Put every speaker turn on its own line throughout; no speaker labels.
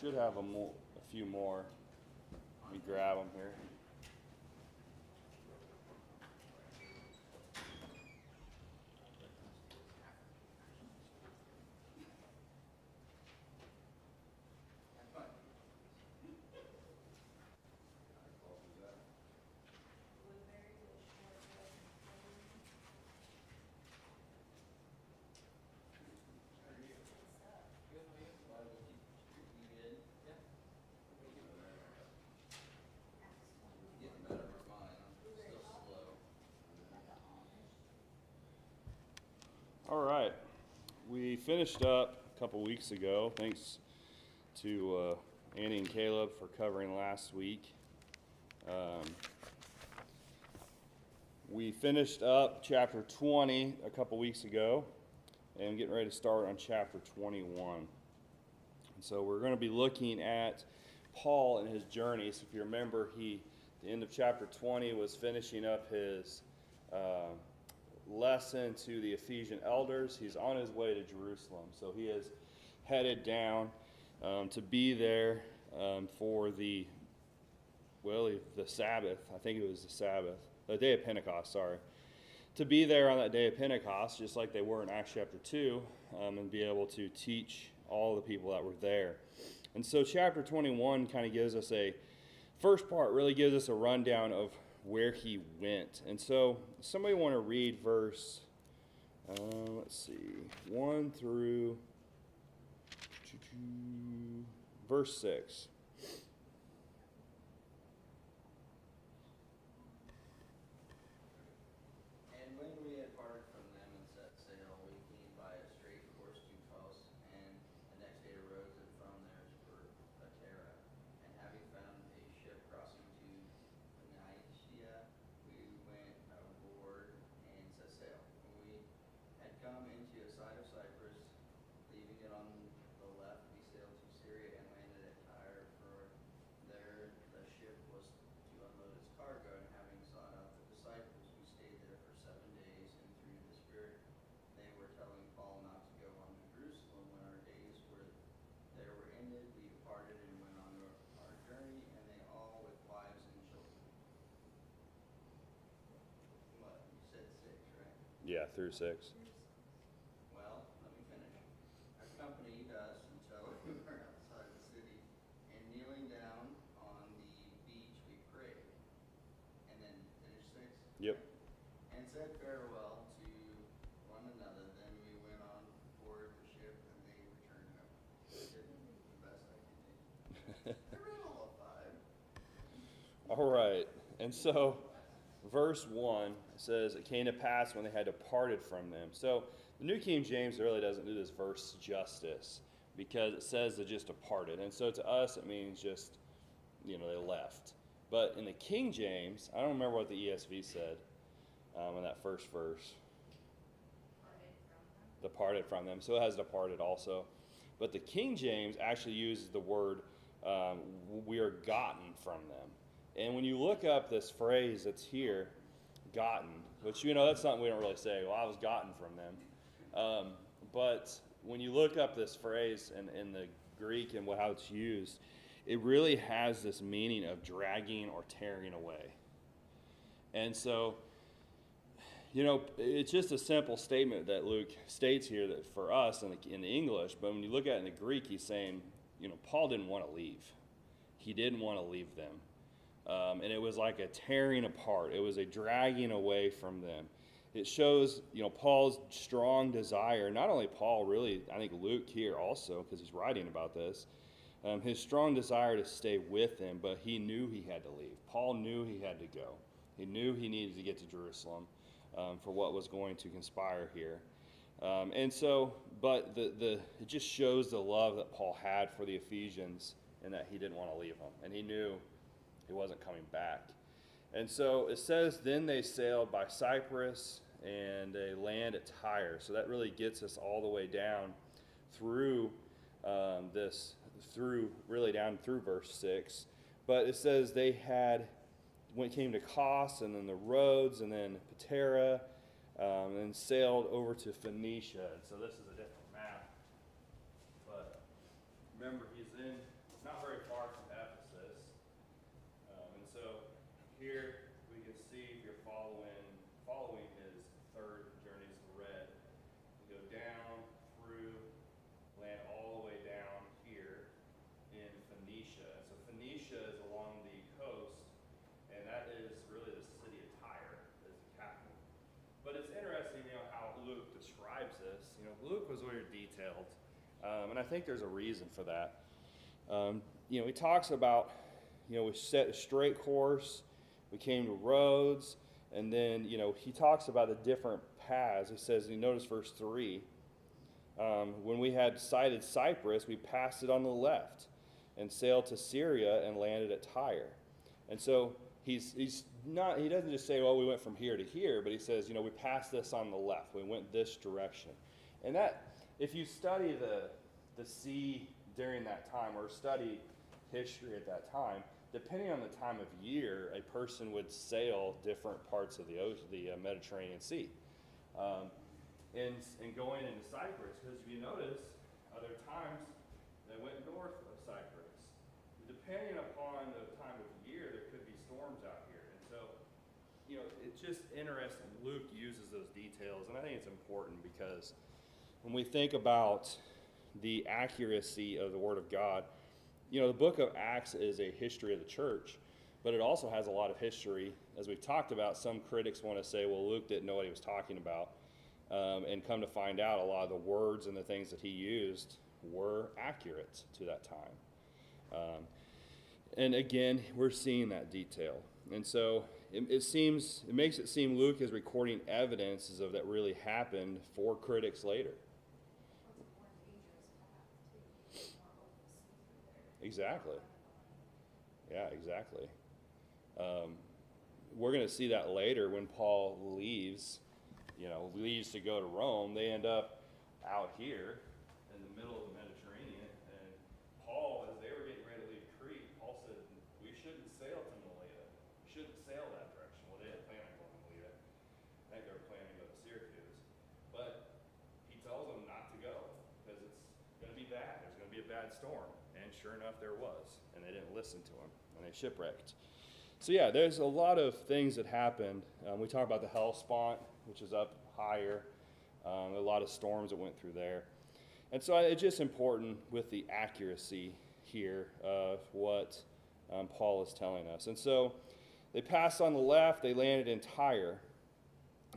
should have a few more. Let me grab them here. All right, we finished up a couple weeks ago. Thanks to Annie and Caleb for covering last week. We finished up chapter 20 a couple weeks ago and getting ready to start on chapter 21. And so we're going to be looking at Paul and his journey. So if you remember, the end of chapter 20 was finishing up his lesson to the Ephesian elders. He's on his way to Jerusalem. So he is headed down to be there for the Sabbath. I think it was the day of Pentecost, sorry. To be there on that day of Pentecost, just like they were in Acts chapter 2, and be able to teach all the people that were there. And so chapter 21 kind of gives us first part really gives us a rundown of where he went. And so somebody want to read verse, 1 through verse 6. Yeah, through 6.
Well, let me finish. Accompanied us until we were outside the city, and kneeling down on the beach we prayed. And then finish 6?
Yep.
And said farewell to one another. Then we went on board the ship, and they returned home. I did the best I could do. I read all of 5.
All right. And so verse 1 says, it came to pass when they had departed from them. So the New King James really doesn't do this verse justice because it says they just departed. And so to us, it means just, they left. But in the King James, I don't remember what the ESV said in that first verse. Departed from them. So it has departed also. But the King James actually uses the word, we are gotten from them. And when you look up this phrase that's here, gotten, which, that's something we don't really say, well, I was gotten from them. But when you look up this phrase in the Greek and how it's used, it really has this meaning of dragging or tearing away. And so, it's just a simple statement that Luke states here that for us in the English, but when you look at it in the Greek, he's saying, Paul didn't want to leave. He didn't want to leave them. And it was like a tearing apart. It was a dragging away from them. It shows, Paul's strong desire. Not only Paul, really, I think Luke here also, because he's writing about this. His strong desire to stay with them, but he knew he had to leave. Paul knew he had to go. He knew he needed to get to Jerusalem for what was going to conspire here. And so, but it just shows the love that Paul had for the Ephesians and that he didn't want to leave them. And he knew he wasn't coming back. And so it says, then they sailed by Cyprus and they land at Tyre. So that really gets us all the way down through down through verse 6. But it says they came to Kos and then the Rhodes and then Patara and then sailed over to Phoenicia. And so this is a different map. But remember, he's in Luke was very detailed, and I think there's a reason for that. He talks about, we set a straight course, we came to roads, and then, he talks about the different paths. He says, you notice verse 3, when we had sighted Cyprus, we passed it on the left and sailed to Syria and landed at Tyre. And so he doesn't just say, well, we went from here to here, but he says, we passed this on the left. We went this direction. And that, if you study the sea during that time, or study history at that time, depending on the time of year, a person would sail different parts of the Mediterranean Sea. And going into Cyprus, because if you notice, other times they went north of Cyprus. Depending upon the time of year, there could be storms out here. And so, it's just interesting. Luke uses those details, and I think it's important because when we think about the accuracy of the Word of God, the book of Acts is a history of the church, but it also has a lot of history. As we've talked about, some critics want to say, well, Luke didn't know what he was talking about, and come to find out a lot of the words and the things that he used were accurate to that time. And again, we're seeing that detail. And so it makes it seem Luke is recording evidences of that really happened for critics later. Exactly. Yeah, exactly. We're going to see that later when Paul leaves to go to Rome. They end up out here in the middle of the Mediterranean, and Paul, as they were getting ready to leave Crete, Paul said, we shouldn't sail to Melita. We shouldn't sail that direction. Well, they didn't plan on going to Melita. I think they were planning to go to Syracuse. But he tells them not to go because it's going to be bad. There's going to be a bad storm. And sure enough, there was. And they didn't listen to him, and they shipwrecked. So yeah, there's a lot of things that happened. We talk about the Hellespont, which is up higher. A lot of storms that went through there. And so it's just important with the accuracy here of what Paul is telling us. And so they passed on the left, they landed in Tyre.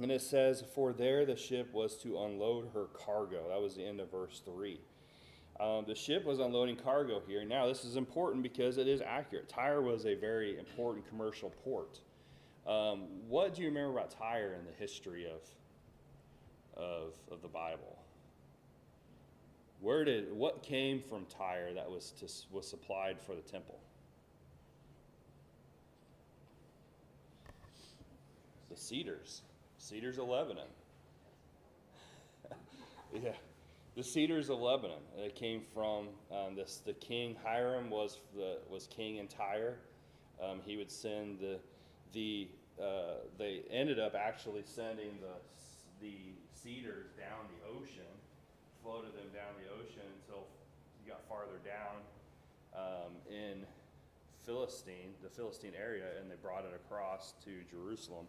And it says, for there the ship was to unload her cargo. That was the end of verse 3. The ship was unloading cargo here. Now, this is important because it is accurate. Tyre was a very important commercial port. What do you remember about Tyre in the history of the Bible? What came from Tyre that was supplied for the temple? The cedars of Lebanon. Yeah. The cedars of Lebanon. It came from the king Hiram was king in Tyre. He would send they ended up actually sending the cedars down the ocean, floated them down the ocean until you got farther down in the Philistine area, and they brought it across to Jerusalem.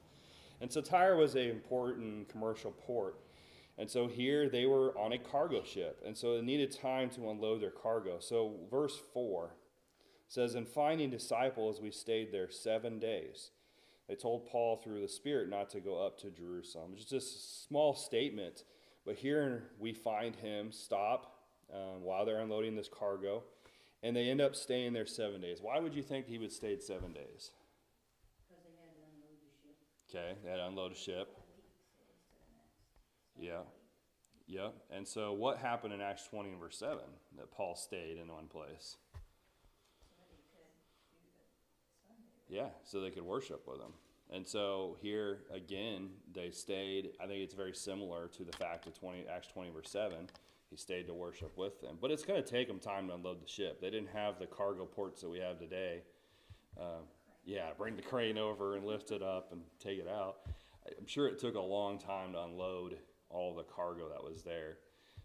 And so Tyre was an important commercial port. And so here they were on a cargo ship, and so it needed time to unload their cargo. So verse 4 says, in finding disciples, we stayed there 7 days. They told Paul through the Spirit not to go up to Jerusalem. It's just a small statement, but here we find him stop while they're unloading this cargo, and they end up staying there 7 days. Why would you think he would stay 7 days?
Because they had to unload the ship.
Okay, they had to unload a ship. Yeah. And so what happened in Acts 20 and verse 7? That Paul stayed in one place. Yeah, so they could worship with him. And so here, again, they stayed. I think it's very similar to the fact of Acts 20 verse 7. He stayed to worship with them. But it's going to take them time to unload the ship. They didn't have the cargo ports that we have today. Bring the crane over and lift it up and take it out. I'm sure it took a long time to unload all the cargo that was there.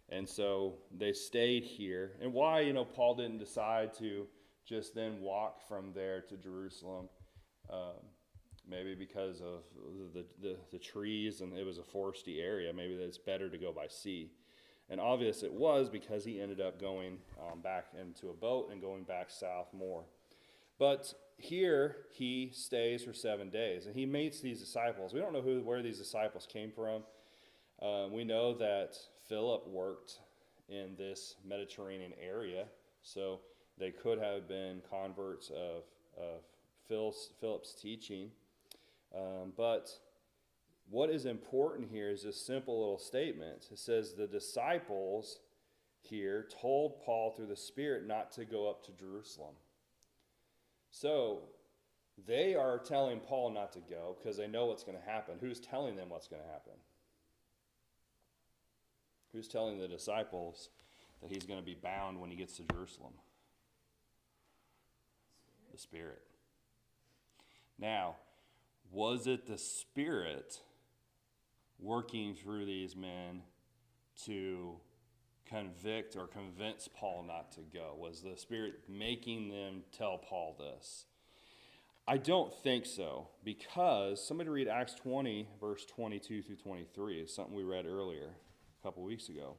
And so they stayed here. And why, Paul didn't decide to just then walk from there to Jerusalem. Maybe because of the trees, and it was a foresty area. Maybe it's better to go by sea. And obvious it was, because he ended up going back into a boat and going back south more. But here he stays for 7 days, and he meets these disciples. We don't know where these disciples came from. We know that Philip worked in this Mediterranean area, so they could have been converts of Philip's teaching. But what is important here is this simple little statement. It says the disciples here told Paul through the Spirit not to go up to Jerusalem. So they are telling Paul not to go because they know what's going to happen. Who's telling them what's going to happen? Who's telling the disciples that he's going to be bound when he gets to Jerusalem? The Spirit. Now, was it the Spirit working through these men to convict or convince Paul not to go? Was the Spirit making them tell Paul this? I don't think so, because somebody read Acts 20, verse 22 through 23. It's something we read earlier, a couple weeks ago.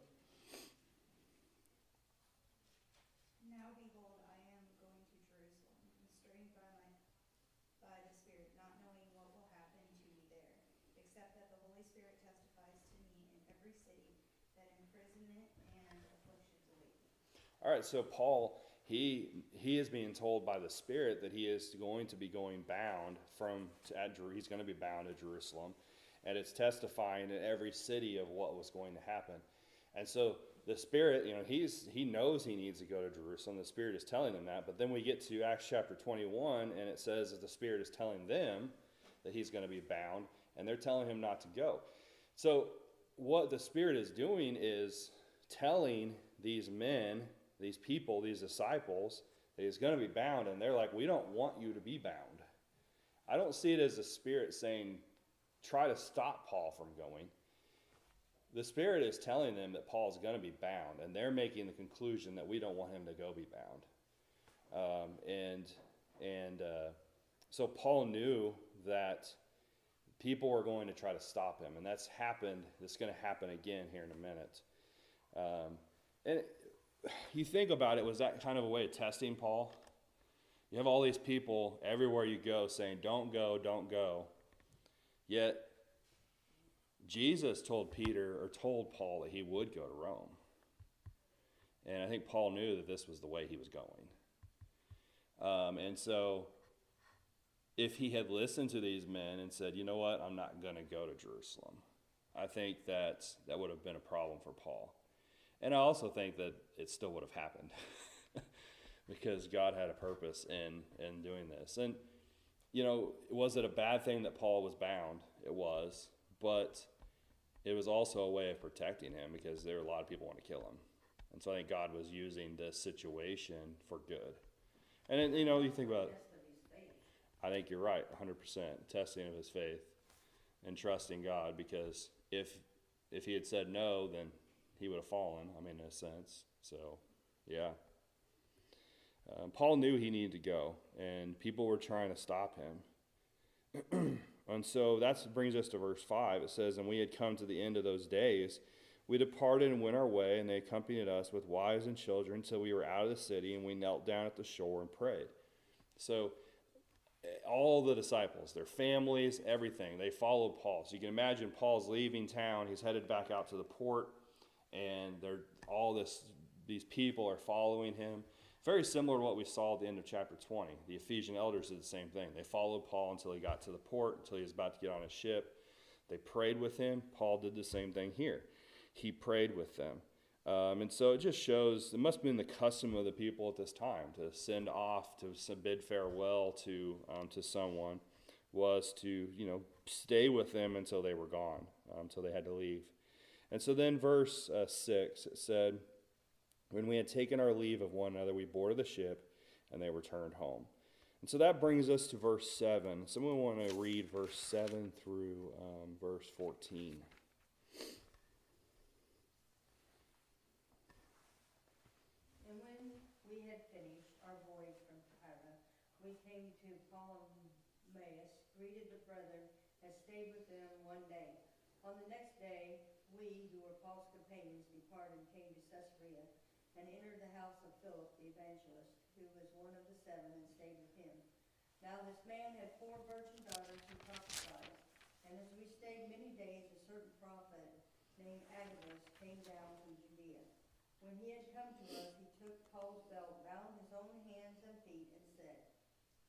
Now behold, I am going to Jerusalem, constrained by the Spirit, not knowing what will happen to me there, except that the Holy Spirit testifies to me in every city that imprisonment and afflictions await me.
All right, so Paul, he is being told by the Spirit that he is going to be going bound he's going to be bound at Jerusalem, and it's testifying in every city of what was going to happen. And so the Spirit, he knows he needs to go to Jerusalem. The Spirit is telling him that. But then we get to Acts chapter 21, and it says that the Spirit is telling them that he's going to be bound, and they're telling him not to go. So what the Spirit is doing is telling these men, these people, these disciples, that he's going to be bound, and they're like, we don't want you to be bound. I don't see it as the Spirit saying, try to stop Paul from going. The Spirit is telling them that Paul's going to be bound, and they're making the conclusion that we don't want him to go be bound. So Paul knew that people were going to try to stop him, and that's happened. It's going to happen again here in a minute. You think about it, was that kind of a way of testing Paul? You have all these people everywhere you go saying, don't go, don't go. Yet, Jesus told Paul that he would go to Rome. And I think Paul knew that this was the way he was going. And so, if he had listened to these men and said, you know what, I'm not going to go to Jerusalem, I think that would have been a problem for Paul. And I also think that it still would have happened because God had a purpose in doing this. And, was it a bad thing that Paul was bound? It was. But it was also a way of protecting him because there were a lot of people wanting to kill him. And so I think God was using this situation for good. And, then, you think about it. I think you're right, 100%. Testing of his faith and trusting God, because if he had said no, then he would have fallen, in a sense. So, yeah. Paul knew he needed to go, and people were trying to stop him. And so that brings us to verse 5. It says, and we had come to the end of those days. We departed and went our way, and they accompanied us with wives and children till we were out of the city, and we knelt down at the shore and prayed. So all the disciples, their families, everything, they followed Paul. So you can imagine Paul's leaving town. He's headed back out to the port, and these people are following him. Very similar to what we saw at the end of chapter 20. The Ephesian elders did the same thing. They followed Paul until he got to the port, until he was about to get on a ship. They prayed with him. Paul did the same thing here. He prayed with them. And so it just shows, it must have been the custom of the people at this time to send off, to bid farewell to someone, was to, stay with them until they were gone, until they had to leave. And so then verse 6, it said, when we had taken our leave of one another, we boarded the ship, and they returned home. And so that brings us to verse 7. Someone want to read verse 7 through verse 14.
And when we had finished our voyage from Tyre, we came to Ptolemais, greeted the brethren, and stayed with them one day. On the next day, we, who were Paul's companions, departed and came to Caesarea, and entered the house of Philip the evangelist, who was one of the 7, and stayed with him. Now this man had 4 virgin daughters who prophesied, and as we stayed many days, a certain prophet named Agabus, came down from Judea. When he had come to us, he took Paul's belt, bound his own hands and feet, and said,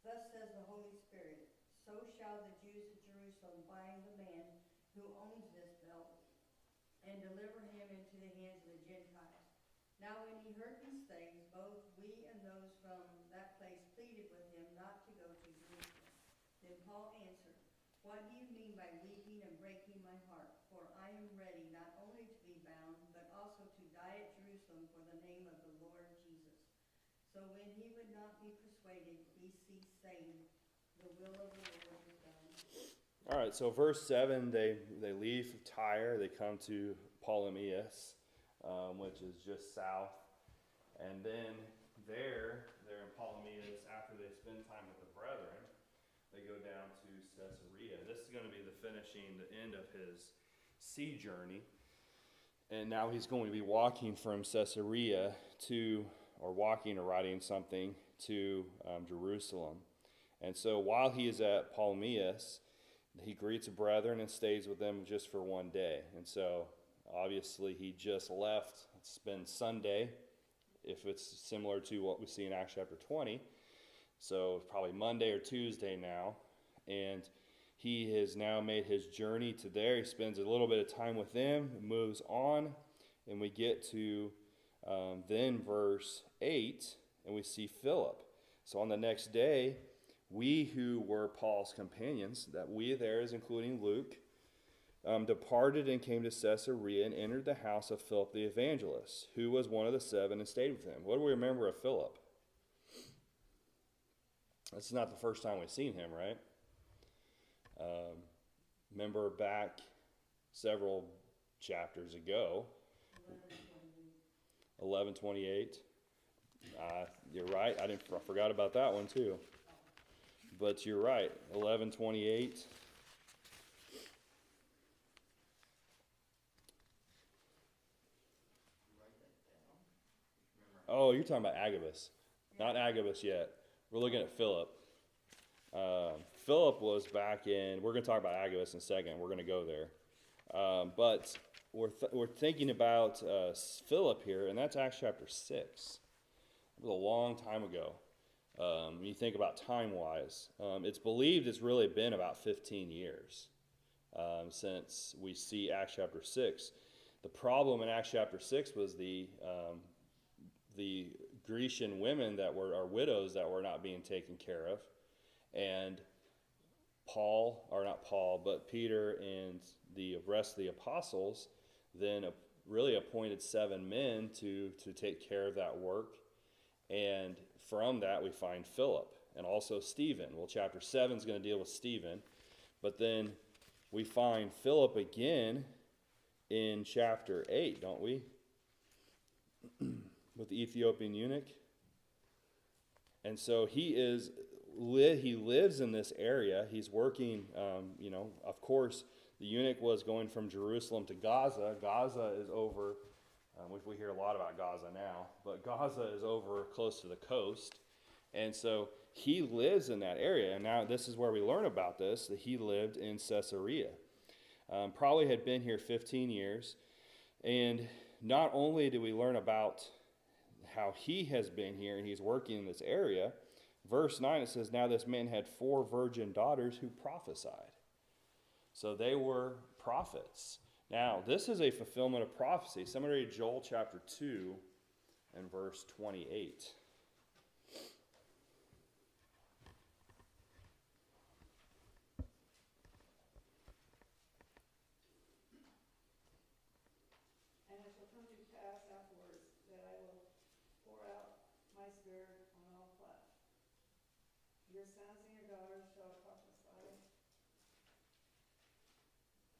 "Thus says the Holy Spirit, so shall the Jews at Jerusalem bind the man who owns this belt, and deliver him into the hands of the Gentiles." Now when he heard these things, both we and those from that place pleaded with him not to go to Jerusalem. Then Paul answered, "What do you mean by weeping and breaking my heart? For I am ready not only to be bound, but also to die at Jerusalem for the name of the Lord Jesus." So when he would not be persuaded, he ceased, saying, "The will of the Lord is done."
All right, so verse 7, they leave Tyre, they come to Ptolemais, which is just south. And then they're in Ptolemais, after they spend time with the brethren, they go down to Caesarea. This is going to be the end of his sea journey. And now he's going to be walking from Caesarea or riding something to Jerusalem. And so while he is at Ptolemais, he greets the brethren and stays with them just for one day. And so obviously he just left. It's been Sunday, if it's similar to what we see in Acts chapter 20. So it's probably Monday or Tuesday now. And he has now made his journey to there. He spends a little bit of time with them, moves on, and we get to then verse 8, and we see Philip. So on the next day, we who were Paul's companions, that we there is including Luke, departed and came to Caesarea and entered the house of Philip the evangelist, who was one of the 7 and stayed with him. What do we remember of Philip? This is not the first time we've seen him, right? Remember back several chapters ago, 11:28. You're right. I forgot about that one too. But you're right. 11:28. Oh, you're talking about Agabus. Not Agabus yet. We're looking at Philip. Philip was back in, we're going to talk about Agabus in a second. We're going to go there. But we're thinking about Philip here, and that's Acts chapter 6. It was a long time ago. When you think about time-wise, it's believed it's really been about 15 years since we see Acts chapter 6. The problem in Acts chapter 6 was the Grecian women that are widows that were not being taken care of. And Peter and the rest of the apostles then really appointed 7 men to take care of that work. And from that we find Philip and also Stephen. Well, chapter 7 is going to deal with Stephen. But then we find Philip again in chapter 8, don't we? With the Ethiopian eunuch. And so he lives in this area. He's working, of course, the eunuch was going from Jerusalem to Gaza. Gaza is over, we hear a lot about Gaza now, but Gaza is over close to the coast. And so he lives in that area. And now this is where we learn about this, that he lived in Caesarea. Probably had been here 15 years. And not only do we learn about how he has been here and he's working in this area, verse 9 it says, "Now this man had 4 virgin daughters who prophesied." So they were prophets. Now this is a fulfillment of prophecy. Somebody read Joel chapter 2 and verse 28.
And it shall come to pass afterwards that I will pour out my spirit on all flesh. Your sons and your daughters shall prophesy.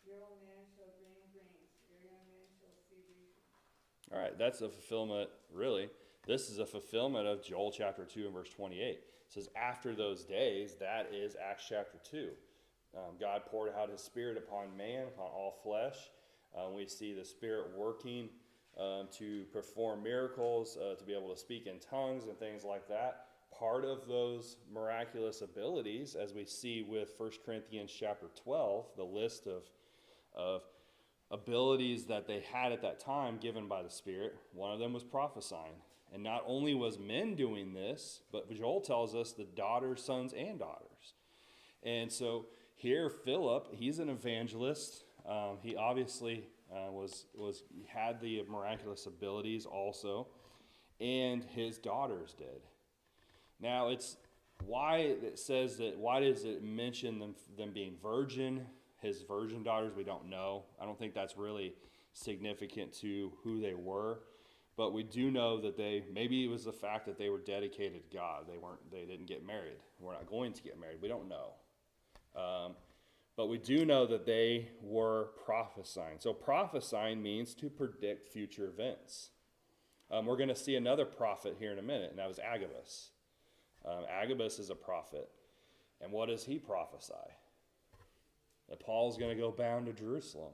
Your old man shall dream dreams. Your young man shall see visions.
All right, that's a fulfillment, really. This is a fulfillment of Joel chapter 2 and verse 28. It says, after those days, that is Acts chapter 2. God poured out his spirit upon man, upon all flesh. We see the Spirit working to perform miracles, to be able to speak in tongues and things like that. Part of those miraculous abilities, as we see with 1 Corinthians chapter 12, the list of abilities that they had at that time given by the Spirit. One of them was prophesying. And not only was men doing this, but Joel tells us the daughters, sons, and daughters. And so here, Philip, he's an evangelist. He obviously had the miraculous abilities also, and his daughters did. Now, it's why it says that. Why does it mention them being virgin? His virgin daughters, we don't know. I don't think that's really significant to who they were, but we do know that maybe it was the fact that they were dedicated to God. They didn't get married. We're not going to get married. We don't know. But we do know that they were prophesying. So prophesying means to predict future events. We're going to see another prophet here in a minute, and that was Agabus. Agabus is a prophet. And what does he prophesy? That Paul's going to go bound to Jerusalem.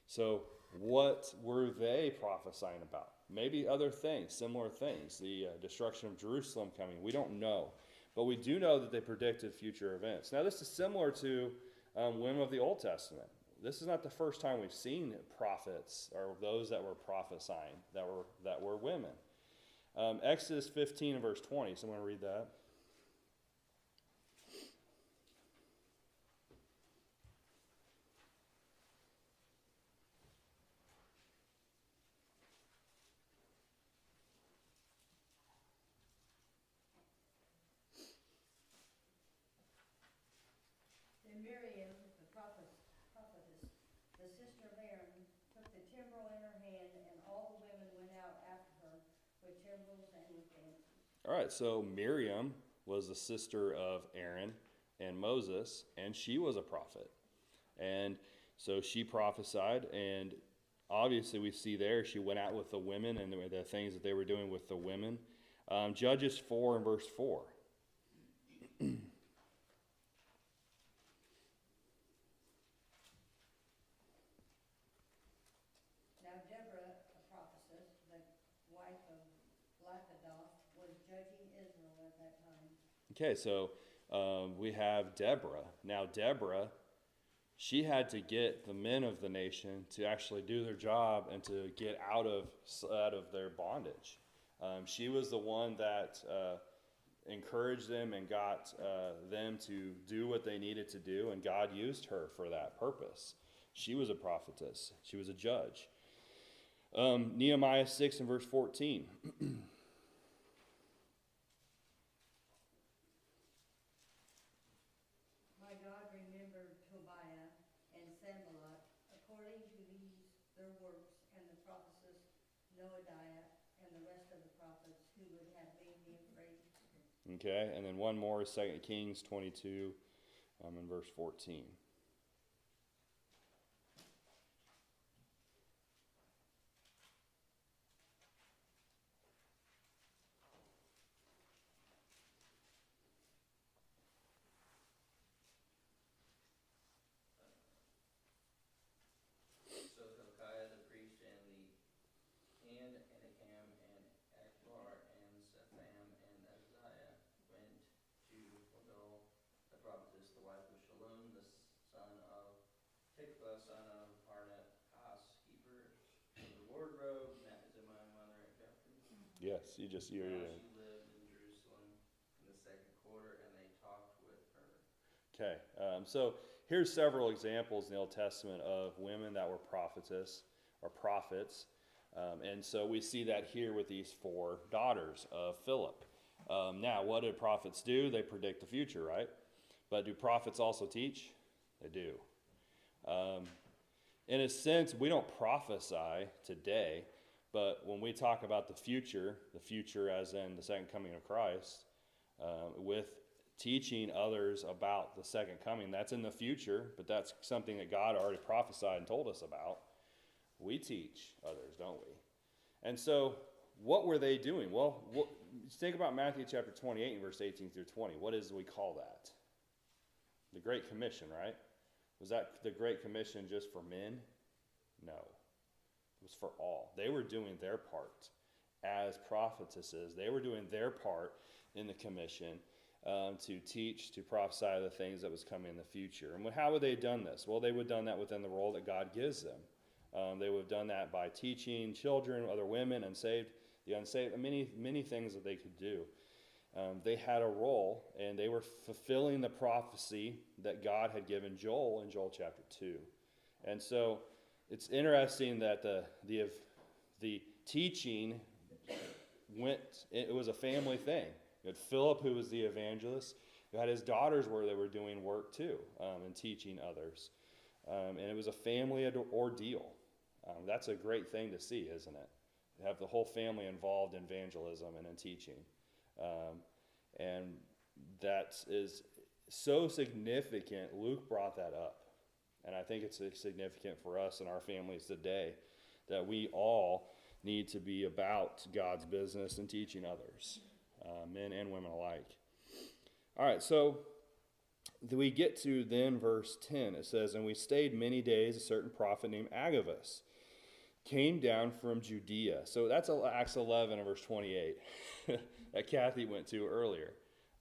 So what were they prophesying about? Maybe other things, similar things. The destruction of Jerusalem coming. We don't know. But we do know that they predicted future events. Now this is similar to women of the Old Testament. This is not the first time we've seen prophets or those that were prophesying that were women. Exodus 15 and verse 20. Someone read that.
Then Miriam, the prophetess, the sister of Aaron, took the timbrel in her hand, and all the women went out after her with timbrels and with dances.
All right, so Miriam was the sister of Aaron and Moses, and she was a prophet. And so she prophesied, and obviously we see there she went out with the women and the things that they were doing with the women. Judges 4 and verse 4.
Now Deborah, a prophetess, the wife of Lapidoth, was judging Israel at that time.
Okay, so we have Deborah. Now Deborah, she had to get the men of the nation to actually do their job and to get out of their bondage. She was the one that encouraged them and got them to do what they needed to do, and God used her for that purpose. She was a prophetess. She was a judge. Nehemiah 6 and verse 14.
My God remembered Tobiah and Sanballat according to their works, and the prophetess Noadiah and the rest of the prophets who would have made me afraid.
Okay, and then one more, 2 Kings 22 and verse 14.
So Hilkiah the priest and Anakam and Akbar and Zepham and Uzziah went to Adol the prophetess, the wife of Shallum, the son of Tikva, son of Harnett, housekeeper of the wardrobe. Is it my mother in chapter?
Yes, you're
She lived in Jerusalem in the second quarter, and they talked with her.
Okay, so here's several examples in the Old Testament of women that were prophetess or prophets. And so we see that here with these 4 daughters of Philip. Now, what do prophets do? They predict the future, right? But do prophets also teach? They do. In a sense, we don't prophesy today, but when we talk about the future as in the second coming of Christ, with teaching others about the second coming, that's in the future, but that's something that God already prophesied and told us about. We teach others, don't we? And so, what were they doing? Well, think about Matthew chapter 28 and verse 18 through 20. What is we call that? The Great Commission, right? Was that the Great Commission just for men? No. It was for all. They were doing their part as prophetesses. They were doing their part in the commission to teach, to prophesy the things that was coming in the future. And how would they have done this? Well, they would have done that within the role that God gives them. They would have done that by teaching children, other women, the unsaved, many things that they could do. They had a role, and they were fulfilling the prophecy that God had given Joel in Joel chapter 2. And so it's interesting that the teaching it was a family thing. You had Philip, who was the evangelist, who had his daughters where they were doing work too, and teaching others. And it was a family ordeal. That's a great thing to see, isn't it? To have the whole family involved in evangelism and in teaching. And that is so significant. Luke brought that up. And I think it's significant for us and our families today that we all need to be about God's business and teaching others, men and women alike. All right, so we get to then verse 10. It says, "And we stayed many days. A certain prophet named Agabus came down from Judea." So that's Acts 11 and verse 28 that Kathy went to earlier.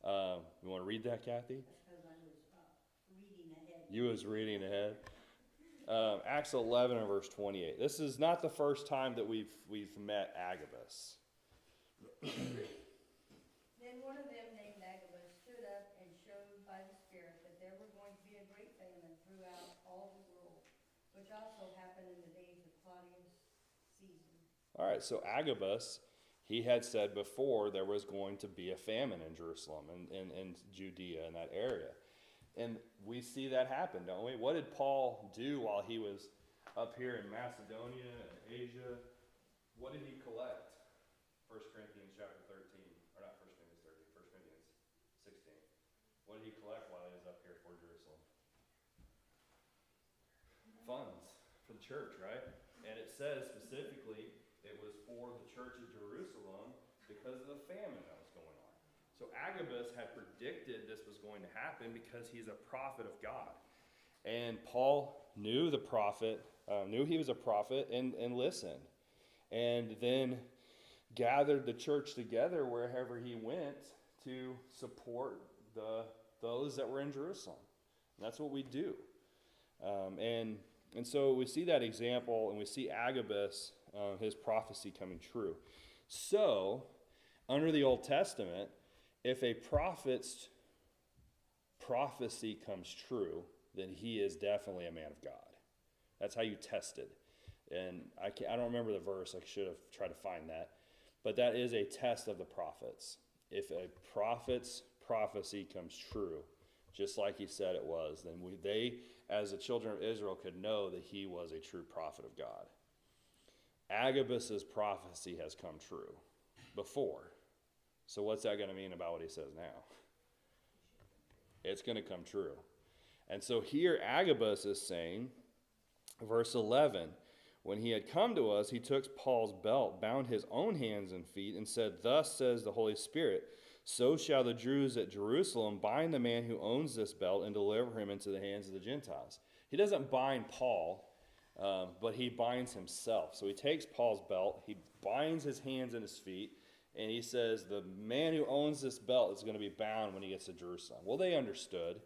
You want to read that, Kathy?
Because I was reading ahead.
You was reading ahead. Acts 11 and verse 28. This is not the first time that we've met Agabus.
Then one of them named Agabus stood up and showed by the Spirit that there were going to be a great famine throughout all the world, which also happened in the days of Claudius Caesar.
All right, so Agabus, he had said before there was going to be a famine in Jerusalem and in Judea, in that area. And we see that happen, don't we? What did Paul do while he was up here in Macedonia and Asia? What did he collect? 1 Corinthians chapter 13. Or not 1 Corinthians 13, 1 Corinthians 16. What did he collect while he was up here for Jerusalem? Funds for the church, right? And it says specifically it was for the church of Jerusalem because of the famine that was going on. So Agabus had predicted this was going to happen because he's a prophet of God. And Paul knew the prophet, knew he was a prophet, and listened. And then gathered the church together wherever he went to support those that were in Jerusalem. And that's what we do. And so we see that example, and we see Agabus, his prophecy coming true. So, under the Old Testament, if a prophet's prophecy comes true, then he is definitely a man of God. That's how you test it. And I don't remember the verse. I should have tried to find that. But that is a test of the prophets. If a prophet's prophecy comes true, just like he said it was, then they, as the children of Israel, could know that he was a true prophet of God. Agabus's prophecy has come true before. So what's that going to mean about what he says now? It's going to come true. And so here Agabus is saying, verse 11, "When he had come to us, he took Paul's belt, bound his own hands and feet, and said, 'Thus says the Holy Spirit, so shall the Jews at Jerusalem bind the man who owns this belt and deliver him into the hands of the Gentiles.'" He doesn't bind Paul, but he binds himself. So he takes Paul's belt, he binds his hands and his feet, and he says the man who owns this belt is going to be bound when he gets to Jerusalem. Well, they understood.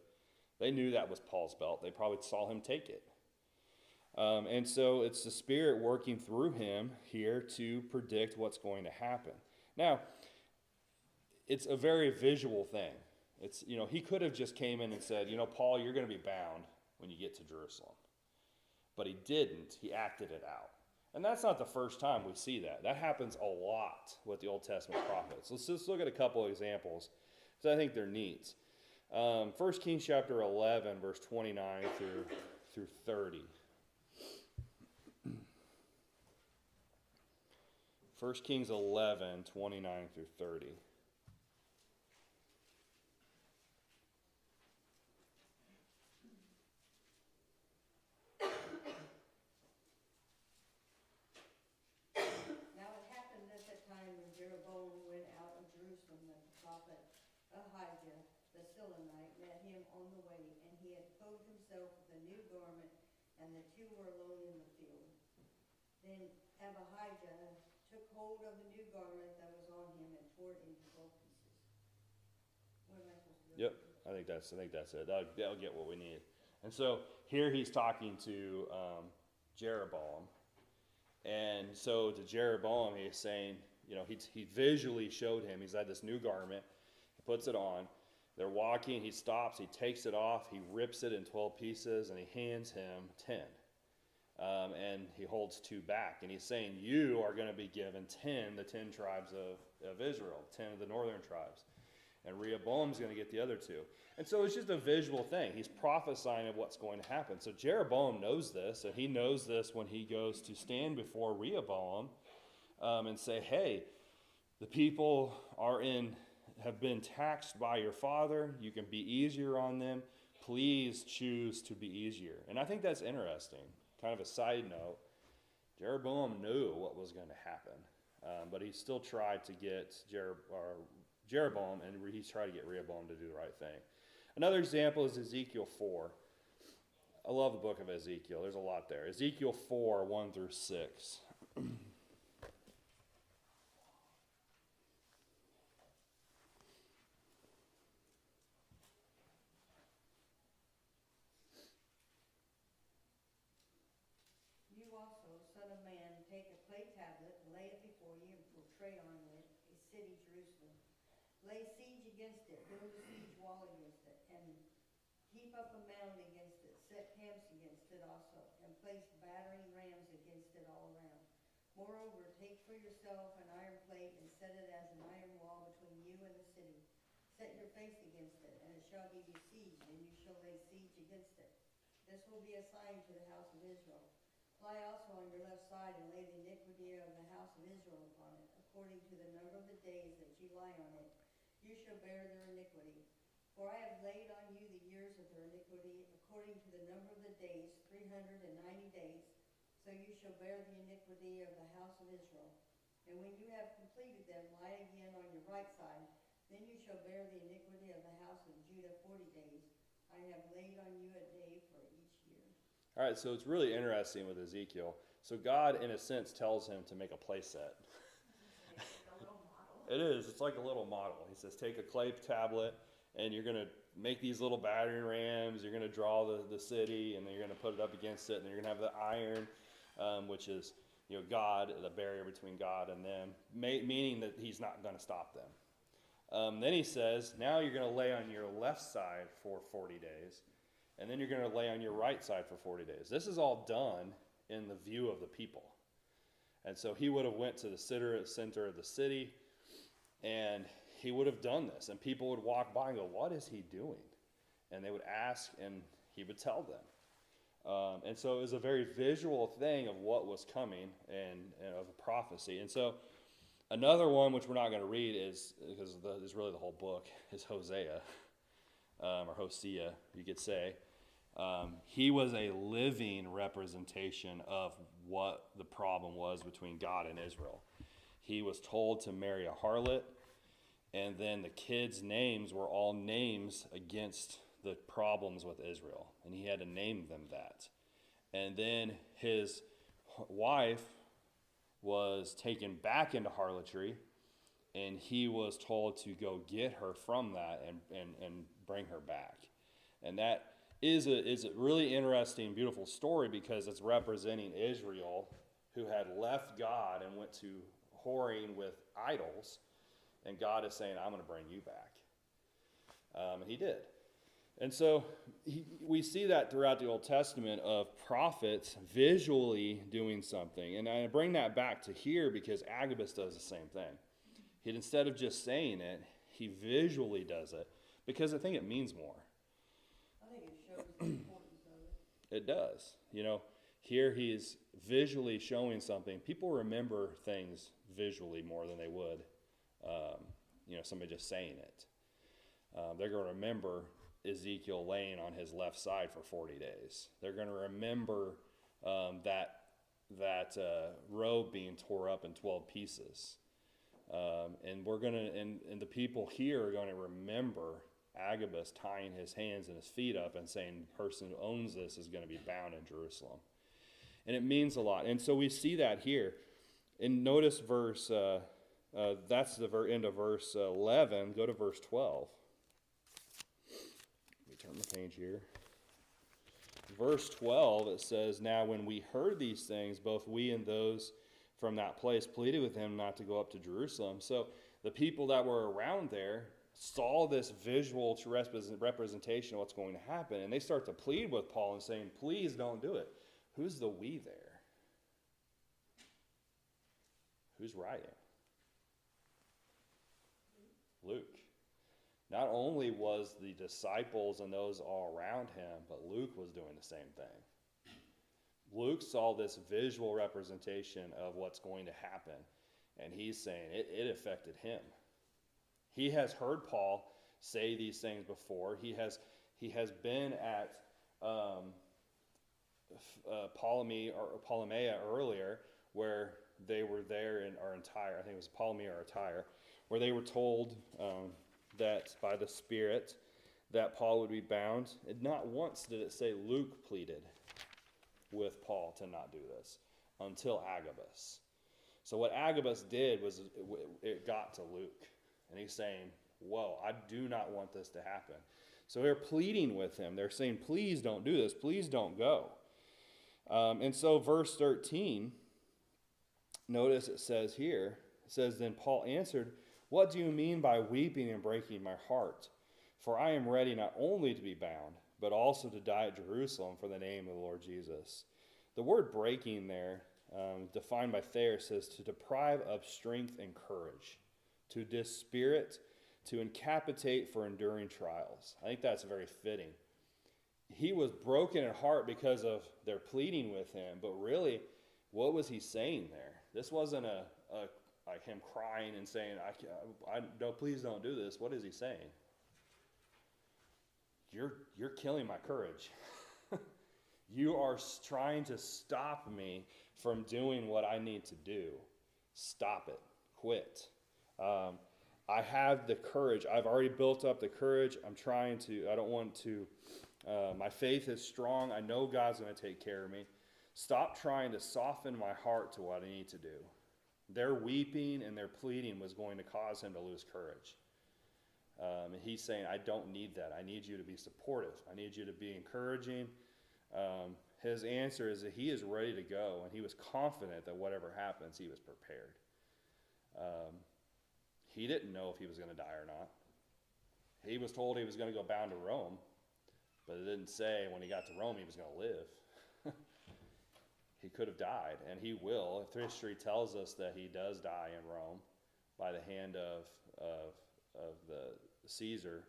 They knew that was Paul's belt. They probably saw him take it. And so it's the Spirit working through him here to predict what's going to happen. Now, it's a very visual thing. It's, he could have just came in and said, Paul, you're going to be bound when you get to Jerusalem. But he didn't. He acted it out. And that's not the first time we see that. That happens a lot with the Old Testament prophets. Let's just look at a couple of examples, because I think they're neat. 1 Kings chapter 11, verse 29 through 30. 1 Kings 11, 29 through 30.
Now it happened at the time when Jeroboam went out of Jerusalem that the prophet Ahijah the Silonite met him on the way, and he had clothed himself with a new garment, and the two were alone in the field. Then Abijah took hold of the new garment that was on him and tore it into 12 pieces. What am I supposed to do?
Yep, I think that's it. That'll get what we need. And so here he's talking to Jeroboam. And so to Jeroboam, he's saying, he visually showed him, he's had this new garment, he puts it on, they're walking, he stops, he takes it off, he rips it in 12 pieces, and he hands him 10. And he holds 2 back, and he's saying, you are going to be given 10, the 10 tribes of Israel, 10 of the northern tribes. And Rehoboam's going to get the other 2. And so it's just a visual thing. He's prophesying of what's going to happen. So Jeroboam knows this, and he knows this when he goes to stand before Rehoboam and say, hey, the people have been taxed by your father. You can be easier on them. Please choose to be easier. And I think that's interesting. Kind of a side note, Jeroboam knew what was going to happen, but he still tried to get Jeroboam, and he's trying to get Rehoboam to do the right thing. Another example is Ezekiel 4. I love the book of Ezekiel. There's a lot there. Ezekiel 4, 1 through 6.
You also, son of man, take a clay tablet, lay it before you, and portray on it a city, Jerusalem. Lay siege against it, build a siege wall against it, and heap up a mound against it, set camps against it also, and place battering rams against it all around. Moreover, take for yourself an iron plate, and set it as an iron wall between you and the city. Set your face against it, and it shall be besieged, and you shall lay siege against it. This will be a sign to the house of Israel. Lie also on your left side, and lay the iniquity of the house of Israel upon it, according to the number of the days that you lie on it. You shall bear their iniquity. For I have laid on you the years of their iniquity, according to the number of the days, 390 days. So you shall bear the iniquity of the house of Israel. And when you have completed them, lie again on your right side. Then you shall bear the iniquity of the house of Judah 40 days. I have laid on you a day for each year.
All right, so it's really interesting with Ezekiel. So God, in a sense, tells him to make a play set. It is. It's like a little model. He says, take a clay tablet, and you're going to make these little battering rams. You're going to draw the city, and then you're going to put it up against it, and then you're going to have the iron, which is God, the barrier between God and them, meaning that he's not going to stop them. Then he says, now you're going to lay on your left side for 40 days, and then you're going to lay on your right side for 40 days. This is all done in the view of the people. And so he would have went to the center of the city, and he would have done this. And people would walk by and go, what is he doing? And they would ask, and he would tell them. And so it was a very visual thing of what was coming and of a prophecy. And so another one, which we're not going to read, is because it's really the whole book, is Hosea, or Hosea, you could say. He was a living representation of what the problem was between God and Israel. He was told to marry a harlot, and then the kids' names were all names against the problems with Israel, and he had to name them that. And then his wife was taken back into harlotry, and he was told to go get her from that and bring her back. And that is a really interesting, beautiful story, because it's representing Israel, who had left God and went to whoring with idols, and God is saying, I'm going to bring you back. And he did. And so we see that throughout the Old Testament of prophets visually doing something. And I bring that back to here because Agabus does the same thing. Instead of just saying it, he visually does it, because I think it means more.
I think it shows the importance of it.
It does. Here he is visually showing something. People remember things visually more than they would, somebody just saying it. They're going to remember Ezekiel laying on his left side for 40 days. They're going to remember that robe being tore up in 12 pieces. And the people here are going to remember Agabus tying his hands and his feet up and saying the person who owns this is going to be bound in Jerusalem. And it means a lot. And so we see that here. And notice that's the end of verse 11. Go to verse 12. Let me turn the page here. verse 12, it says, "Now when we heard these things, both we and those from that place pleaded with him not to go up to Jerusalem." So the people that were around there saw this visual representation of what's going to happen, and they start to plead with Paul and saying, "Please don't do it." Who's the we there? Who's writing? Luke. Not only was the disciples and those all around him, but Luke was doing the same thing. Luke saw this visual representation of what's going to happen, and he's saying it affected him. He has heard Paul say these things before. He has been at Ptolemais earlier, where they were there in Tyre. I think it was Ptolemais or Tyre, where they were told that by the Spirit that Paul would be bound. And not once did it say Luke pleaded with Paul to not do this until Agabus. So what Agabus did was it got to Luke. And he's saying, whoa, I do not want this to happen. So they're pleading with him. They're saying, please don't do this. Please don't go. And so verse 13, notice it says here, it says, "Then Paul answered, 'What do you mean by weeping and breaking my heart? For I am ready not only to be bound, but also to die at Jerusalem for the name of the Lord Jesus.'" The word breaking there, defined by Thayer, says to deprive of strength and courage, to dispirit, to incapacitate for enduring trials. I think that's very fitting. He was broken at heart because of their pleading with him, but really, what was he saying there? This wasn't like him crying and saying, no, please don't do this. What is he saying? You're killing my courage. You are trying to stop me from doing what I need to do. Stop it. Quit. I have the courage. I've already built up the courage. I don't want to, my faith is strong. I know God's going to take care of me. Stop trying to soften my heart to what I need to do. Their weeping and their pleading was going to cause him to lose courage. And he's saying, I don't need that. I need you to be supportive. I need you to be encouraging. His answer is that he is ready to go, and he was confident that whatever happens, he was prepared. He didn't know if he was going to die or not. He was told he was going to go bound to Rome, but it didn't say when he got to Rome he was going to live. He could have died, and he will. If history tells us that he does die in Rome by the hand of the Caesar.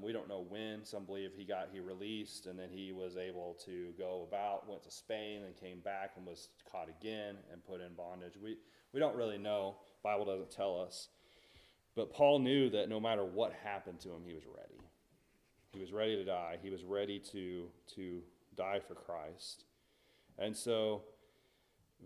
We don't know when. Some believe he released, and then he was able to go about, went to Spain, and came back and was caught again and put in bondage. We don't really know. The Bible doesn't tell us. But Paul knew that no matter what happened to him, he was ready. He was ready to die. He was ready to die for Christ. And so,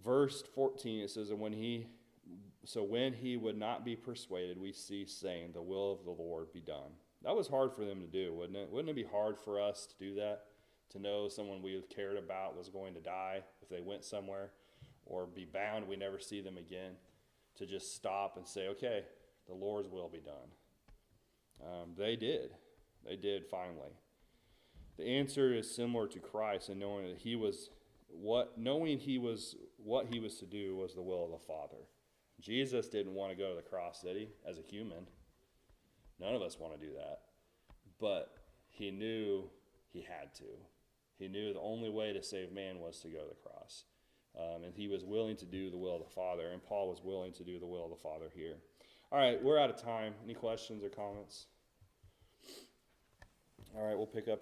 verse 14, it says, when he would not be persuaded, we cease saying, the will of the Lord be done. That was hard for them to do, wouldn't it? Wouldn't it be hard for us to do that? To know someone we cared about was going to die if they went somewhere, or be bound, we never see them again. To just stop and say, okay, the Lord's will be done. They did. They did finally. The answer is similar to Christ, and knowing that what he was to do was the will of the Father. Jesus didn't want to go to the cross, did he? As a human. None of us want to do that. But he knew he had to. He knew the only way to save man was to go to the cross. And he was willing to do the will of the Father, and Paul was willing to do the will of the Father here. All right, we're out of time. Any questions or comments? All right, we'll pick up